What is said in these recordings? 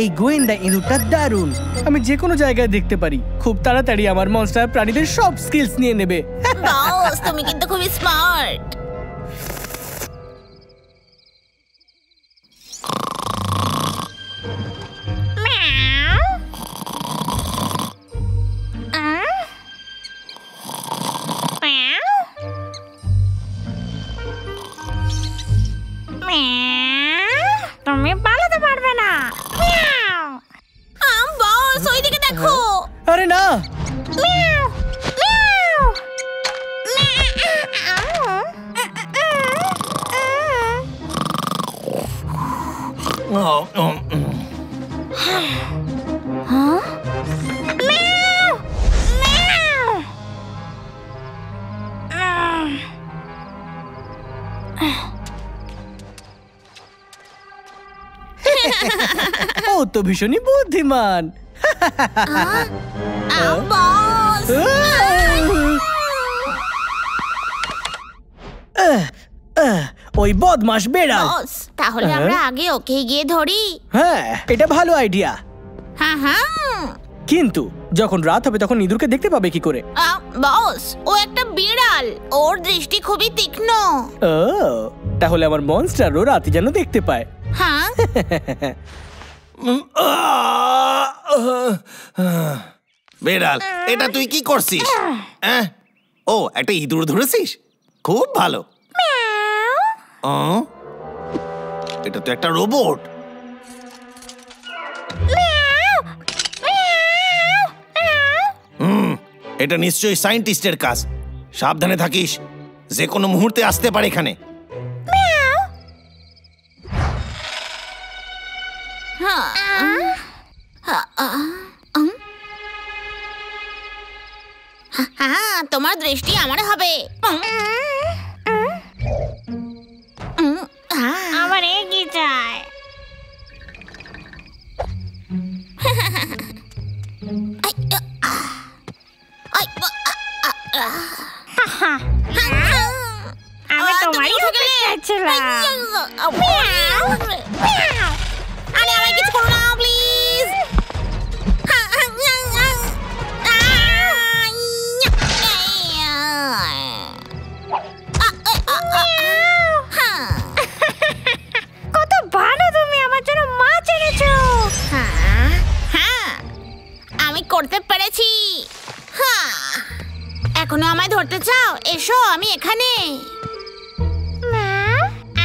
এই গোয়েন্দা ইঁদুরটা দারুণ। আমি যে কোনো জায়গায় দেখতে পারি। খুব তাড়াতাড়ি আমার মনস্টার প্রাণীদের সব স্কিলস নিয়ে নেবে। বস, তুমি কিন্তু খুবই স্মার্ট। তুমি পালাতে পারবে না। বস, ওইদিকে দেখো। আরে না, ও তো ভীষণই বুদ্ধিমান। বস, ওই বদমাশ বেড়াল। বস, তাহলে আমরা আগে ওকে গিয়ে ধরি। হ্যাঁ, এটা ভালো আইডিয়া। হ্যাঁ হ্যাঁ, কিন্তু যখন রাত হবে তখন ইঁদুরকে দেখতে পাবে কি করে? বস, ও একটা বিড়াল, ওর দৃষ্টি খুবই তীক্ষ্ণ। ও, তাহলে আমার মনস্টারও রাতে যেন দেখতে পায়। হ্যাঁ, বেড়াল, এটা তুই কি করছিস? ও, একটা ইঁদুর ধরেছিস, খুব ভালো। এটা তো একটা রোবট। এটা নিশ্চয়ই সায়েন্টিস্টের কাজ। সাবধানে থাকিস, যে কোনো মুহূর্তে আসতে পারে এখানে। হ্যাঁ, তোমার দৃষ্টি আমার হবে। আমার কি চাই? আমি তোমারই হতে চাইছিলাম। আরে আমায় কিছু করো না প্লিজ। কত ভালো, তুমি আমার জন্য মাছ এনেছো। হ্যাঁ, আমি করতে পেরেছি। এখনো আমায় ধরতে চাও? এসো, আমি এখানে।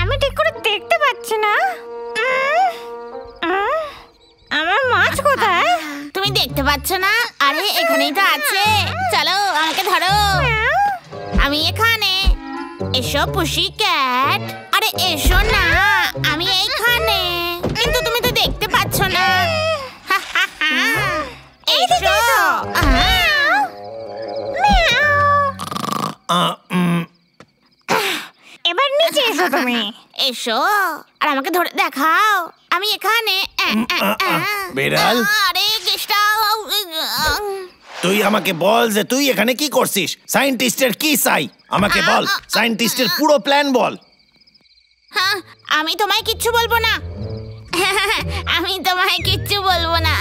আমি ঠিক করে দেখতে পাচ্ছি না। আমার মাছ কোথায়? তুমি দেখতে পাচ্ছ না? আরে এখানেই তো আছে। চলো, আমাকে ধরো। আমি এখানে। এসো পুষি ক্যাট। আরে এসো না, আমি এইখানে। কিন্তু তুমি তো দেখতে পাচ্ছ না। এসো। এবার নিচে এসো তুমি। এসো আর আমাকে ধরে দেখাও। আমি এখানে। বেড়াল, আরে কেষ্টা, তুই আমাকে বল যে তুই এখানে কি করছিস? সায়েন্টিস্টের কি চাই? আমাকে বল, সায়েন্টিস্টের পুরো প্ল্যান বল। হ্যাঁ, আমি তোমায় কিচ্ছু বলবো না। আমি তোমায় কিচ্ছু বলবো না।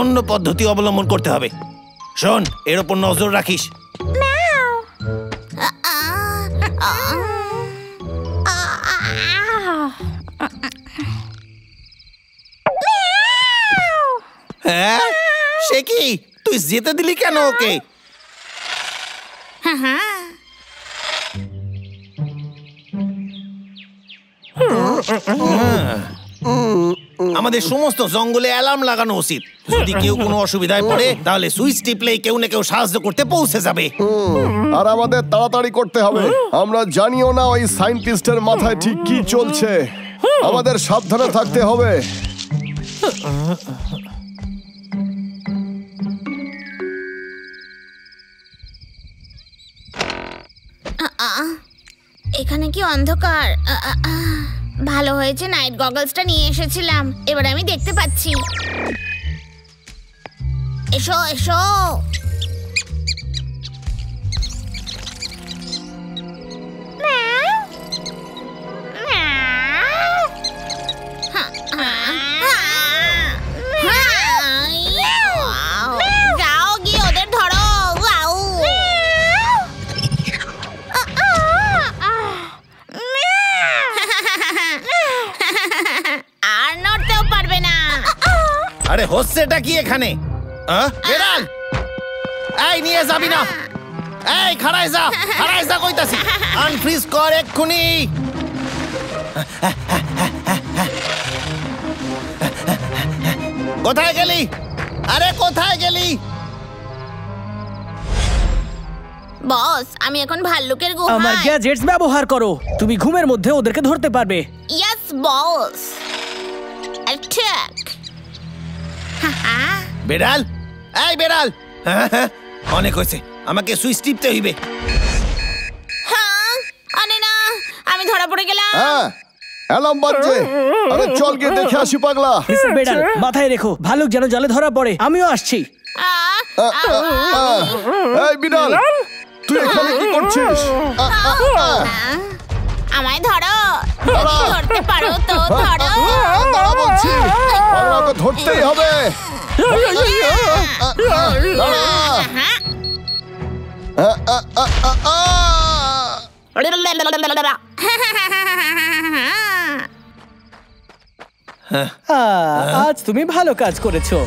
অন্য পদ্ধতি অবলম্বন করতে হবে। শোন, এর উপর নজর রাখিস। হ্যাঁ, সে কি? তুই যেতে দিলি কেন ওকে? আমাদের সমস্ত জঙ্গলে অ্যালার্ম লাগানো উচিত। যদি কেউ কোনো অসুবিধায় পড়ে তাহলে সুইচ টিপলে কেউ না কেউ সাহায্য করতে পৌঁছে যাবে। আর আমাদের তাড়াতাড়ি করতে হবে। আমরা জানিও না ওই সায়েন্টিস্টের মাথায় ঠিক কি চলছে। আমাদের সাবধানে থাকতে হবে। এখানে কি অন্ধকার? ভালো হয়েছে নাইট গগলসটা নিয়ে এসেছিলাম। এবার আমি দেখতে পাচ্ছি। এসো এসো। হচ্ছেটা কি এখানে? বেড়াল, এই নিয়ে যাবি না। এই খাড়ায় যা কইতাছি। আনফ্রিজ কর এক্ষুনি। কোথায় গেলি? আরে কোথায় গেলি? বস, আমি এখন ভাল্লুকের আমার গুহায়। গ্যাজেটস ব্যবহার করো, তুমি ঘুমের মধ্যে ওদেরকে ধরতে পারবে। Yes boss. অ্যাটাক। বেড়াল, এই বেড়াল, অনেক হয়েছে, আমাকে সুইচ টিপতে হইবে। হ্যাঁ, আরে না, আমি ধরা পড়ে গেলাম। হ্যাঁ, অ্যালার্ম বাজছে। আরে চল গিয়ে দেখে আসি পাগলা। মিস্টার বেডাল, মাথায় রেখো, ভালুক যেন জলে ধরা পড়ে। আমিও আসছি। এই বিড়াল, তুই এখানে কি করছিস? আমায় ধরো, যদি ধরতে পারো তো ধরো। দাঁড়া বলছি, পাগলাকে ধরতেই হবে। আজ তুমি ভালো কাজ করেছো।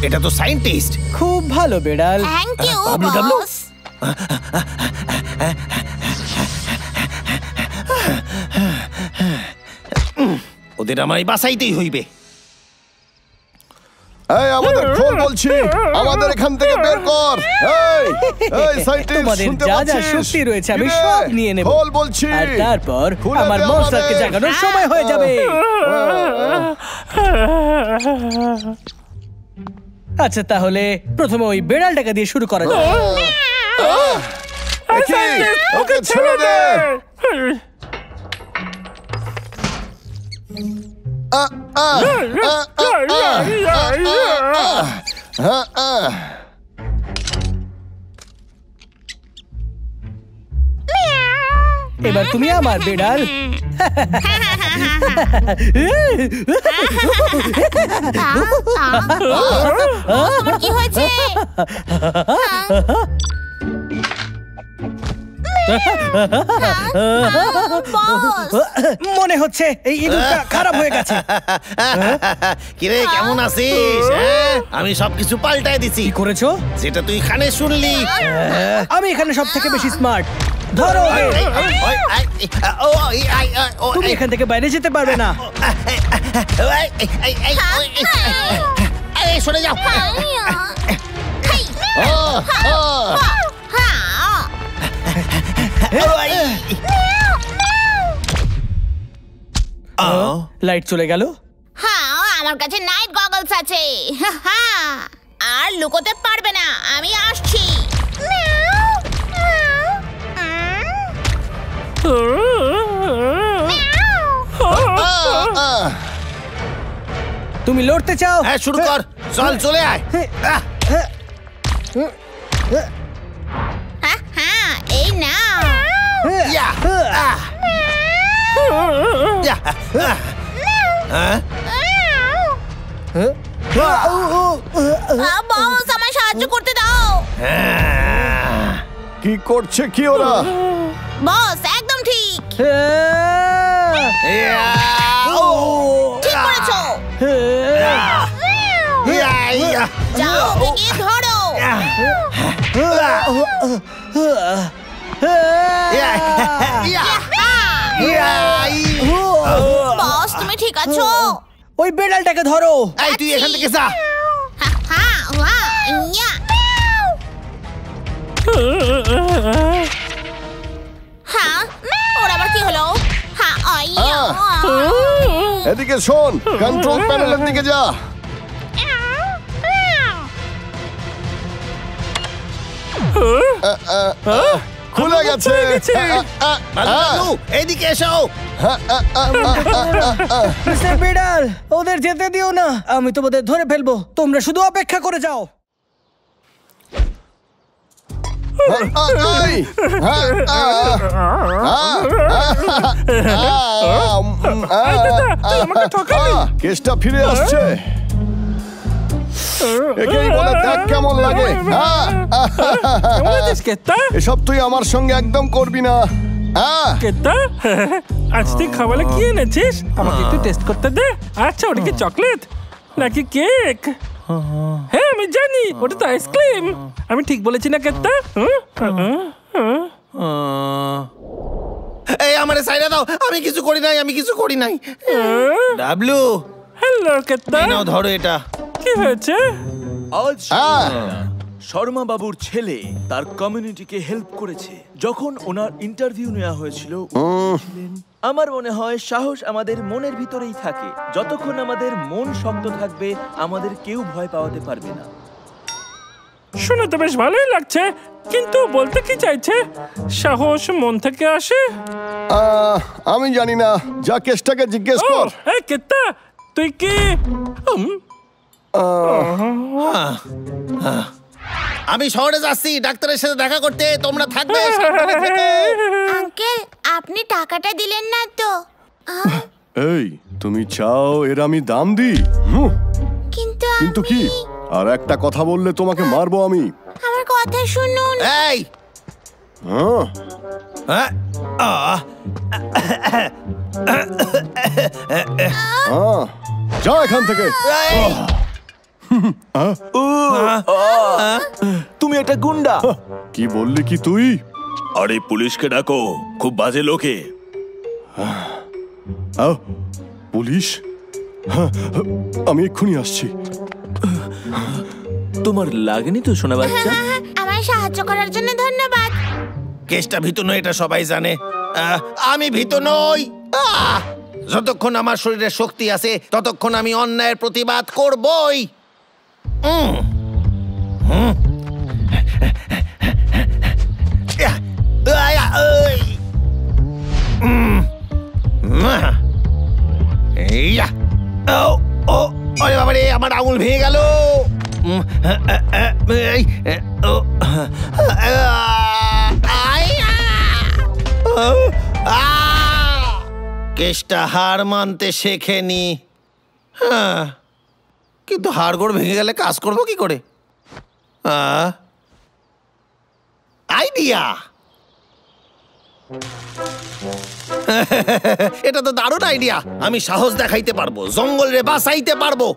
এটা তো সায়েন্টিস্ট। খুব ভালো বেড়াল। থ্যাংক ইউ ডাব্লু। বস। ওদের আমায় বাঁচাইতেই হইবে। এই আমাদের খোল বলছি, আমাদের এখান থেকে বের কর। এই সাইন্টিস্ট, তোমাদের শুনতে যা যা পাচ্ছিস? শক্তি রয়েছে আমি কিরে? সব নিয়ে নেব। খোল বলছি। আর তারপর খুলে আমার দে মনস্টারকে আমাদের। জাগানোর সময় হয়ে যাবে। আচ্ছা, তাহলে প্রথমে ওই বেড়ালটাকে দিয়ে শুরু করা যাক। কি? ওকে ছেড়ে দে। এবার তুমি আমার বেড়াল। তোমার কি হয়েছে? বস, মনে হচ্ছে এই ইঁদুরটা খারাপ হয়ে গেছে। কিরে, কেমন আছিস? আমি সবকিছু পাল্টাই দিছি। কি করেছো? যেটা তুই খানে শুনলি। আমি এখানে সব থেকে বেশি স্মার্ট। ধরো ওদের। তুমি এখান থেকে বাইরে যেতে পারবে না। সরে যাও। লাইট চলে গেল। হ্যাঁ, আমার কাছে নাইট গগলস আছে। আর লুকোতে পারবে না, আমি আসছি। তুমি লড়তে চাও? হ্যাঁ, শুরু কর। চল, চলে আয়। হ্যাঁ, এই না। ইয়া, ইয়া, বস, আমায় সাহায্য করতে দাও। কি করছে কি ওরা? বস, একদম ঠিক। ঠিক করেছো। যাও, ওকে গিয়ে ধরো। বস, তুমি ঠিক আছো? ওই বেড়ালটাকে ধরো। এই তুই এখান থেকে যা। হ্যাঁ, ওর আবার কি হলো? এদিকে শোন, কন্ট্রোল প্যানেলের দিকে যা। খুলে গেছে। ভালু, এইদিকে এসো। মিস্টার বেড়াল, ওদের যেতে দিও না। আমি তোমাদের ধরে ফেলবো, তোমরা শুধু অপেক্ষা করে যাও। কেসটা ফিরে আসছে। একেই বলে দেখ কেমন লাগে। এসব তুই আমার সঙ্গে একদম করবি না। কেতা, আজ তুই খাবারে কি এনেছিস? আমাকে একটু টেস্ট করতে দে। আচ্ছা, ওটা কি চকলেট নাকি কেক? হ্যাঁ আমি জানি, ওটা তো আইসক্রিম। আমি ঠিক বলেছি না কেত্তা? এই আমারে সাইডে দাও, আমি কিছু করি নাই। ডাবলু, হ্যালো কেত্তা, নাও ধরো এটা। কি হয়েছে? আজ শর্মা বাবুর ছেলে তার কমিউনিটিকে হেল্প করেছে। যখন ওনার ইন্টারভিউ নেওয়া হয়েছিল, আমার মনে হয় সাহস আমাদের মনের ভিতরেই থাকে। যতক্ষণ আমাদের মন শক্ত থাকবে, আমাদের কেউ ভয় পাওয়াতে পারবে না। শুনে তো বেশ ভালোই লাগছে, কিন্তু বলতে কি চাইছে? সাহস মন থেকে আসে? আমি জানি না, যা কেসটাকে জিজ্ঞেস কর। এই কেত্তা, তুই কি আমি শহরে যাচ্ছি ডাক্তারের সাথে দেখা করতে, তোমরা থাকবে, সাবধানে থেকো। আঙ্কেল, আপনি টাকাটা দিলেন না তো? এই, তুমি চাও এর আমি দাম দিই? কিন্তু কি? আর একটা কথা বললে তোমাকে মারবো আমি। আমার কথা শুনুন। এই যা এখান থেকে। তুমি একটা গুন্ডা। কি বললি কি তুই? আরে পুলিশকে ডাকো, খুব বাজে লোকে। পুলিশ? আমি এক্ষুনি আসছি। তোমার লাগেনি তো সোনা বাচ্চা? আমায় সাহায্য করার জন্য ধন্যবাদ। কেসটা ভীতু নয়, এটা সবাই জানে। আমি ভীতু নই। যতক্ষণ আমার শরীরে শক্তি আছে, ততক্ষণ আমি অন্যায়ের প্রতিবাদ করবই। আরে বাবা রে, আমার আঙুল ভেঙে গেল। কেসটা হার মানতে শেখেনি, কিন্তু হাড়গোড় ভেঙে গেলে কাজ করবো কি করে? আইডিয়া! এটা তো দারুণ আইডিয়া। আমি সাহস দেখাইতে পারবো, জঙ্গল রে বাঁচাইতে পারবো।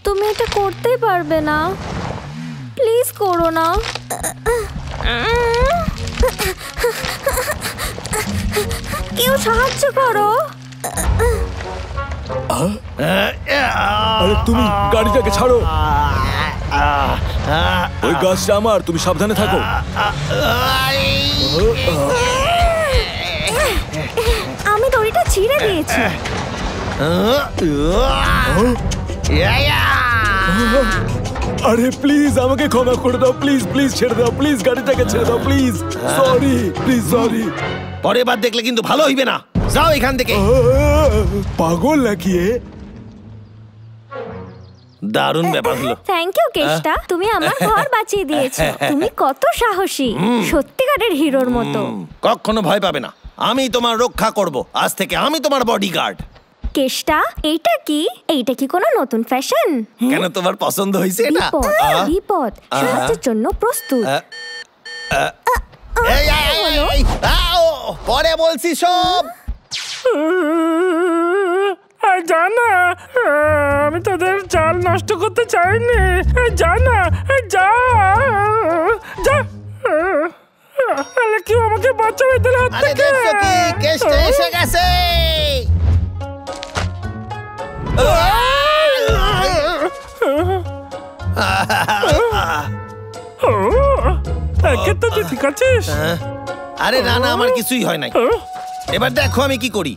তুমি এটা করতেই পারবে না, প্লিজ করো না। কেউ সাহায্য করো। আরে তুমি গাড়িটাকে ছাড়ো। ওই গাছটা আমার, তুমি সাবধানে থাকো। আমি দড়িটা ছিঁড়ে দিয়েছি। আরে প্লিজ আমাকে ক্ষমা করে দাও, প্লিজ প্লিজ ছেড়ে দাও, প্লিজ গাড়িটাকে ছেড়ে দাও, প্লিজ। Sorry, please sorry. পরের বার দেখলে কিন্তু ভালো হইবে না। যাও এখান থেকে। পাগল নাকি? দারুণ ব্যাপার হলো। থ্যাংক ইউ কেষ্টা, তুমি আমার ঘর বাঁচিয়ে দিয়েছো। তুমি কত সাহসী, সত্যিকারের হিরোর মতো। কখনো ভয় পাবে না, আমি তোমার রক্ষা করব। আজ থেকে আমি তোমার বডিগার্ড। কেষ্টা, এইটা কি কোনো নতুন ফ্যাশন? কেন, তোমার পছন্দ হয়েছে এটা? বিপদ, সাহায্যের জন্য প্রস্তুত। পরে বলছি সব। জানা, আমি তোদের চাল নষ্ট করতে চাইনি। জানা, যা যা। কেউ আমাকে বাঁচাও এদের হাত আরে থেকে। দেখছো কি, কেসটা এসে গেছে। তুই ঠিক আছিস? আরে না না, আমার কিছুই হয় নাই। এবার দেখো আমি কি করি।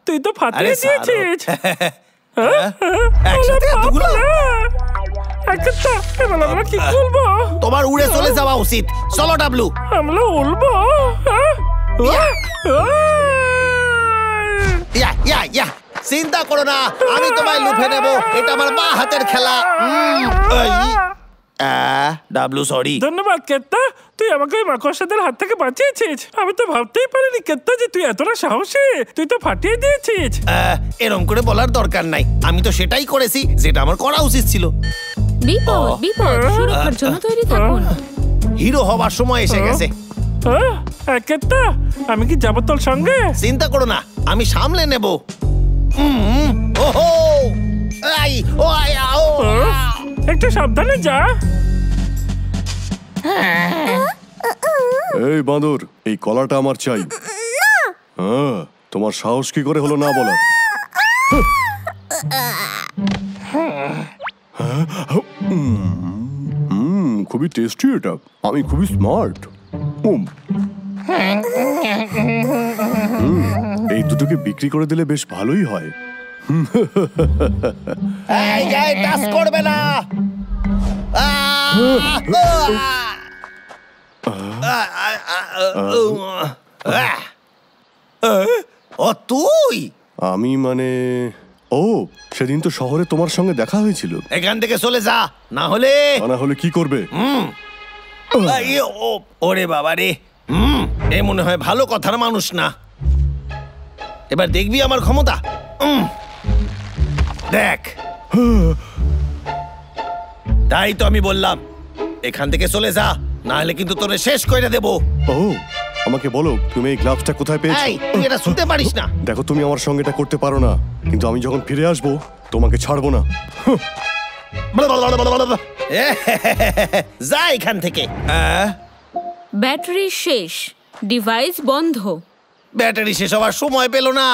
তুই তো ফাটিয়ে দিয়েছিস। কি বলবো? তোমার উড়ে চলে যাওয়া উচিত। চলো ডাবলু, আমরা উড়বো। চিন্তা করো না, আমি তোমায় লুফে নেব। এটা আমার মা হাতের খেলা। W sorry. ধন্যবাদ কেত্তা, তুই আমাকে ওই মাকড়সাদের হাত থেকে বাঁচিয়েছিস। আমি তো ভাবতেই পারিনি কেত্তা যে তুই এতটা সাহসী। তুই তো ফাটিয়ে দিয়েছিস। এরম করে বলার দরকার নাই, আমি তো সেটাই করেছি যেটা আমার করা উচিত ছিল। বিপদ বিপদ, সুরক্ষার জন্য তৈরি থাকুন। হিরো হবার সময় এসে গেছে। কেত্তা, আমি কি যাবো তোর সঙ্গে? চিন্তা করো না, আমি সামলে নেব। ওহো আই ও আই ও একটু সাবধানে যা। এই বাঁদর, এই কলাটা আমার চাই। হ্যাঁ, তোমার সাহস কি করে হলো না বলার? খুবই টেস্টি এটা, আমি খুবই স্মার্ট। এই দুটোকে বিক্রি করে দিলে বেশ ভালোই হয়। এই গায়ে টাচ করবে না। ও তুই? আমি মানে, ও সেদিন তো শহরে তোমার সঙ্গে দেখা হয়েছিল। এখান থেকে চলে যা, না হলে কি করবে? ওরে বাবা রে, এ মনে হয় ভালো কথার মানুষ না। এবার দেখবি আমার ক্ষমতা। দেখ, তাই তো আমি বললাম এখান থেকে চলে যা, না হলে কিন্তু তোরে শেষ করে দেব। ও, আমাকে বলো তুমি এই গ্লাভসটা কোথায় পেয়েছো? এই, তুই এটা শুনতে পারিস না? দেখো, তুমি আমার সঙ্গে এটা করতে পারো না, কিন্তু আমি যখন ফিরে আসবো তোমাকে ছাড়বো না। যা এখান থেকে। ব্যাটারি শেষ, ডিভাইস বন্ধ। ব্যাটারি শেষ হওয়ার সময় পেল না।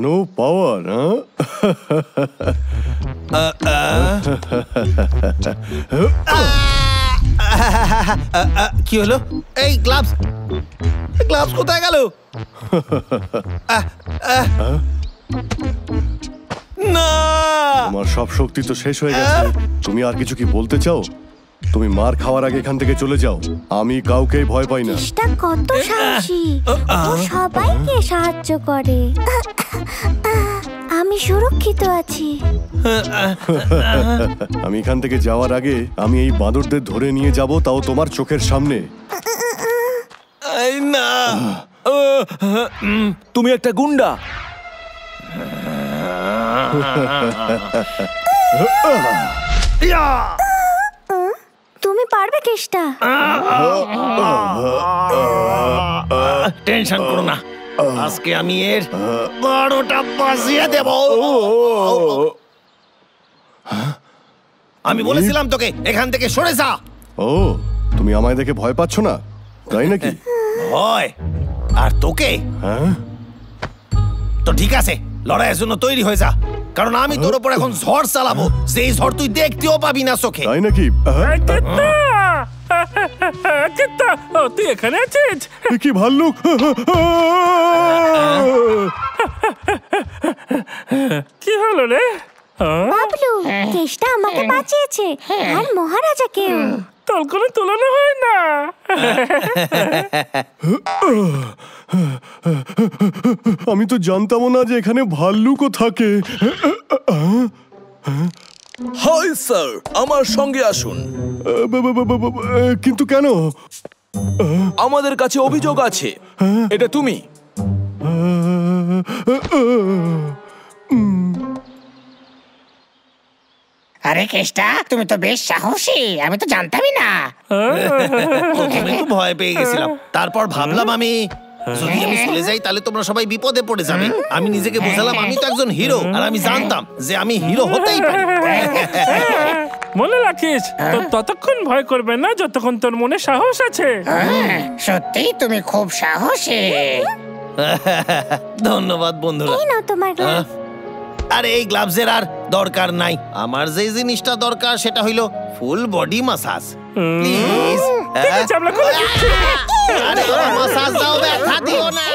No power. কি হলো? এই গ্লাভস কোথায় গেল? না, আমার সব শক্তি তো শেষ হয়ে গেছে। তুমি আর কিছু কি বলতে চাও? তুমি মার খাওয়ার আগে এখান থেকে চলে যাও। আমি কাউকে ভয় পাই না। চেষ্টা কত সাহসী, ও সবাইকে সাহায্য করে। আমি সুরক্ষিত আছি। আমি এখান থেকে যাওয়ার আগে আমি এই বাঁদরদের ধরে নিয়ে যাব, তাও তোমার চোখের সামনে। না, তুমি একটা গুন্ডা। তুমি পারবে কেষ্টা। টেনশন করো না, আজকে আমি এর 12টা বাজিয়ে দেব। আমি বলেছিলাম তোকে এখান থেকে সরে যা। ও, তুমি আমায় দেখে ভয় পাচ্ছ না, তাই নাকি? ভয়? আর তোকে? তো ঠিক আছে, লড়াইয়ের জন্য তৈরি হয়ে যা, কারণ আমি তোর উপর এখন ঝড় চালাবো, যেই ঝড় তুই দেখতেও পাবি না চোখে। তাই নাকি? তুই এখানে আছিস? কি ভাল্লুক! কি হলো রে? বাবলু, কেষ্টা আমাকে বাঁচিয়েছে, আর মহারাজাকেও। তোর কোনো তুলনা হয় না। আমি তো জানতাম না যে এখানে ভাল্লুকও থাকে। হাই স্যার, আমার সঙ্গে আসুন। কিন্তু কেন? আমাদের কাছে অভিযোগ আছে। এটা তুমি? আরে কেষ্টা, তুমি তো বেশ সাহসী, আমি তো জানতামই না। প্রথমে একটু ভয় পেয়ে গেছিলাম, তারপর ভাবলাম আমি যদি আমি চলে যাই তাহলে তোমরা সবাই বিপদে পড়ে যাবে। আমি নিজেকে বোঝালাম আমি তো একজন হিরো, আর আমি জানতাম যে আমি হিরো হতেই পারি। মনে রাখিস, ততক্ষণ ভয় করবে না যতক্ষণ তোর মনে সাহস আছে। সত্যি তুমি খুব সাহসী। ধন্যবাদ বন্ধুরা। এই নাও তোমার গ্লাভস। আরে এই গ্লাভসের আর দরকার নাই, আমার যে জিনিসটা দরকার সেটা হইলো ফুল বডি মাসাজ। প্লিজ, ঠিক আছে, আমরা করে দিচ্ছি। আরে মাসাজ দাও, ব্যথা দিও না।